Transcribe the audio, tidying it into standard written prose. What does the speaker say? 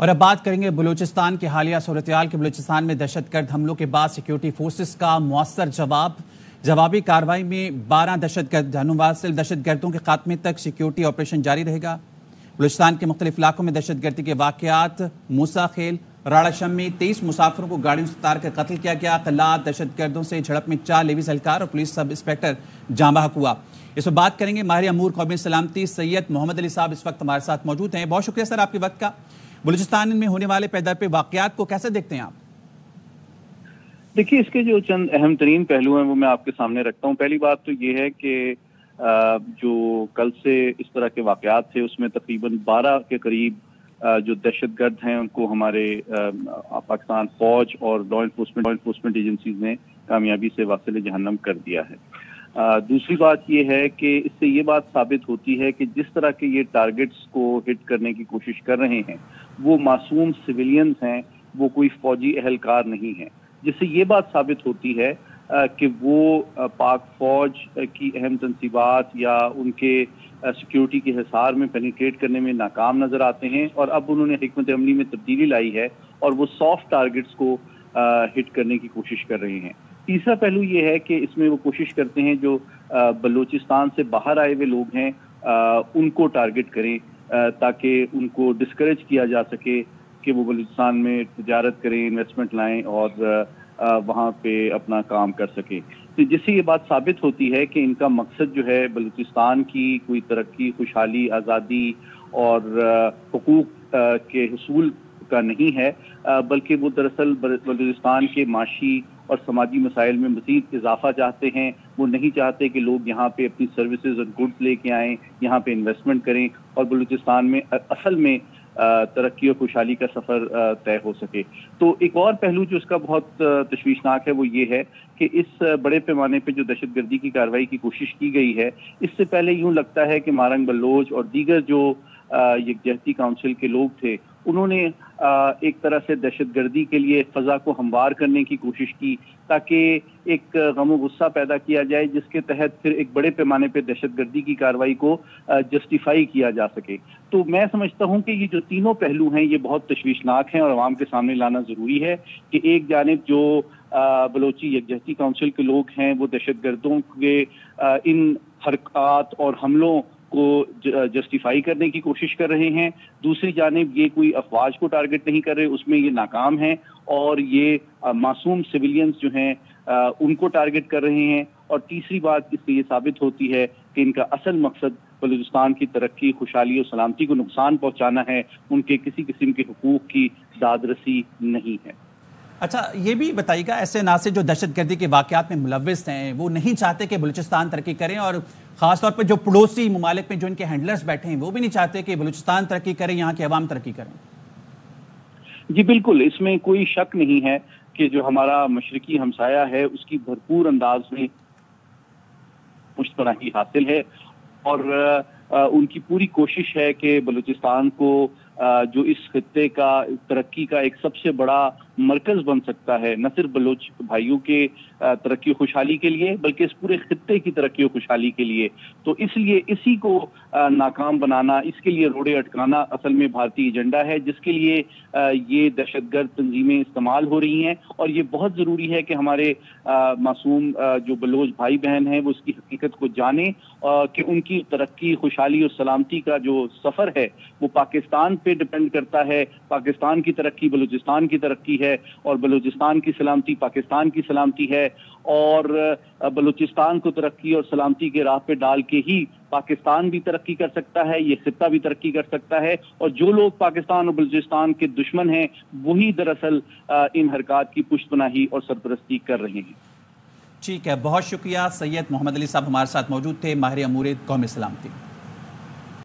اور اب بات کریں گے بلوچستان کی حالیہ صورتحال کے بلوچستان میں دہشت گرد حملوں کے بعد سیکیورٹی فورسز کا مؤثر جوابی کارروائی میں 12 دہشت گردوں کے خاتمے تک سیکیورٹی آپریشن جاری رہے گا۔ بلوچستان کے مختلف علاقوں میں دہشت گردی کے واقعات، موسیٰ خیل، راڑہ شم میں 23 مسافروں کو گاڑیوں سے اتار کر قتل کیا گیا۔ قلات دہشت گردوں سے جھڑپ میں 4 لیویز اہلکار اور پولیس سب انسپیکٹر جاں بحق ہوا۔ اس پر بات کریں گے ماہر امور قومی سلامتی سید محمد علی صاحب اس وقت ہمارے ساتھ موجود ہیں۔ بہت شکریہ سر آپ کے وقت کا۔ بلوچستان میں ہونے والے پیدر پہ واقعات کو کیسے دیکھتے ہیں آپ؟ دیکھیے، اس کے جو چند اہم ترین پہلو ہیں وہ میں آپ کے سامنے رکھتا ہوں۔ پہلی بات تو یہ ہے کہ جو کل سے اس طرح کے واقعات تھے اس میں تقریباً 12 کے قریب جو دہشت گرد ہیں ان کو ہمارے پاکستان فوج اور لا انفورسمنٹ ایجنسیز نے کامیابی سے واصل جہنم کر دیا ہے۔ دوسری بات یہ ہے کہ اس سے یہ بات ثابت ہوتی ہے کہ جس طرح کے یہ ٹارگٹس کو ہٹ کرنے کی کوشش کر رہے ہیں وہ معصوم سویلینز ہیں، وہ کوئی فوجی اہلکار نہیں ہیں، جس سے یہ بات ثابت ہوتی ہے کہ وہ پاک فوج کی اہم تنصیبات یا ان کے سیکیورٹی کے حصار میں پینیٹریٹ کرنے میں ناکام نظر آتے ہیں، اور اب انہوں نے حکمت عملی میں تبدیلی لائی ہے اور وہ سافٹ ٹارگٹس کو ہٹ کرنے کی کوشش کر رہے ہیں۔ تیسرا پہلو یہ ہے کہ اس میں وہ کوشش کرتے ہیں جو بلوچستان سے باہر آئے ہوئے لوگ ہیں ان کو ٹارگٹ کریں تاکہ ان کو ڈسکریج کیا جا سکے کہ وہ بلوچستان میں تجارت کریں، انویسٹمنٹ لائیں اور وہاں پہ اپنا کام کر سکیں۔ تو جس سے یہ بات ثابت ہوتی ہے کہ ان کا مقصد جو ہے بلوچستان کی کوئی ترقی، خوشحالی، آزادی اور حقوق کے حصول کا نہیں ہے، بلکہ وہ دراصل بلوچستان کے معاشی اور سماجی مسائل میں مزید اضافہ چاہتے ہیں۔ وہ نہیں چاہتے کہ لوگ یہاں پہ اپنی سروسز اور گڈز لے کے آئیں، یہاں پہ انویسٹمنٹ کریں اور بلوچستان میں اصل میں ترقی اور خوشحالی کا سفر طے ہو سکے۔ تو ایک اور پہلو جو اس کا بہت تشویشناک ہے وہ یہ ہے کہ اس بڑے پیمانے پہ جو دہشت گردی کی کارروائی کی کوشش کی گئی ہے، اس سے پہلے یوں لگتا ہے کہ مارنگ بلوچ اور دیگر جو یکجہتی کونسل کے لوگ تھے انہوں نے ایک طرح سے دہشت گردی کے لیے فضا کو ہموار کرنے کی کوشش کی تاکہ ایک غم و غصہ پیدا کیا جائے جس کے تحت پھر ایک بڑے پیمانے پہ دہشت گردی کی کارروائی کو جسٹیفائی کیا جا سکے۔ تو میں سمجھتا ہوں کہ یہ جو تینوں پہلو ہیں یہ بہت تشویشناک ہیں اور عوام کے سامنے لانا ضروری ہے کہ ایک جانب جو بلوچی یکجہتی کونسل کے لوگ ہیں وہ دہشت گردوں کے ان حرکات اور حملوں کو جسٹیفائی کرنے کی کوشش کر رہے ہیں، دوسری جانب یہ کوئی افواج کو ٹارگٹ نہیں کر رہے، اس میں یہ ناکام ہیں اور یہ معصوم سویلینز جو ہیں ان کو ٹارگٹ کر رہے ہیں، اور تیسری بات اس سے یہ ثابت ہوتی ہے کہ ان کا اصل مقصد بلوچستان کی ترقی، خوشحالی اور سلامتی کو نقصان پہنچانا ہے، ان کے کسی قسم کے حقوق کی داد رسی نہیں ہے۔ اچھا، یہ بھی بتائیے گا ایسے ناصر جو دہشت گردی کے واقعات میں ملوث ہیں وہ نہیں چاہتے کہ بلوچستان ترقی کریں، اور خاص طور پہ جو پڑوسی ممالک میں جو ان کے ہینڈلرز بیٹھے ہیں وہ بھی نہیں چاہتے کہ بلوچستان ترقی کریں، یہاں کے عوام ترقی کریں؟ جی بالکل، اس میں کوئی شک نہیں ہے کہ جو ہمارا مشرقی ہمسایہ ہے اس کی بھرپور انداز میں پشت پناہی حاصل ہے اور ان کی پوری کوشش ہے کہ بلوچستان کو جو اس خطے کا ترقی کا ایک سب سے بڑا مرکز بن سکتا ہے، نہ صرف بلوچ بھائیوں کے ترقی و خوشحالی کے لیے بلکہ اس پورے خطے کی ترقی و خوشحالی کے لیے، تو اس لیے اسی کو ناکام بنانا، اس کے لیے روڑے اٹکانا اصل میں بھارتی ایجنڈا ہے جس کے لیے یہ دہشت گرد تنظیمیں استعمال ہو رہی ہیں، اور یہ بہت ضروری ہے کہ ہمارے معصوم جو بلوچ بھائی بہن ہیں وہ اس کی حقیقت کو جانیں کہ ان کی ترقی، خوشحالی اور سلامتی کا جو سفر ہے وہ پاکستان پہ ڈیپینڈ کرتا ہے۔ پاکستان کی ترقی بلوچستان کی ترقی ہے اور بلوچستان کی سلامتی پاکستان کی سلامتی ہے، اور بلوچستان کو ترقی اور سلامتی کے راہ پہ ڈال کے ہی پاکستان بھی ترقی کر سکتا ہے، یہ خطہ بھی ترقی کر سکتا ہے، اور جو لوگ پاکستان اور بلوچستان کے دشمن ہیں وہی دراصل ان حرکات کی پشت پناہی اور سرپرستی کر رہے ہیں۔ ٹھیک ہے، بہت شکریہ۔ سید محمد علی صاحب ہمارے ساتھ موجود تھے، ماہر امور قومی سلامتی۔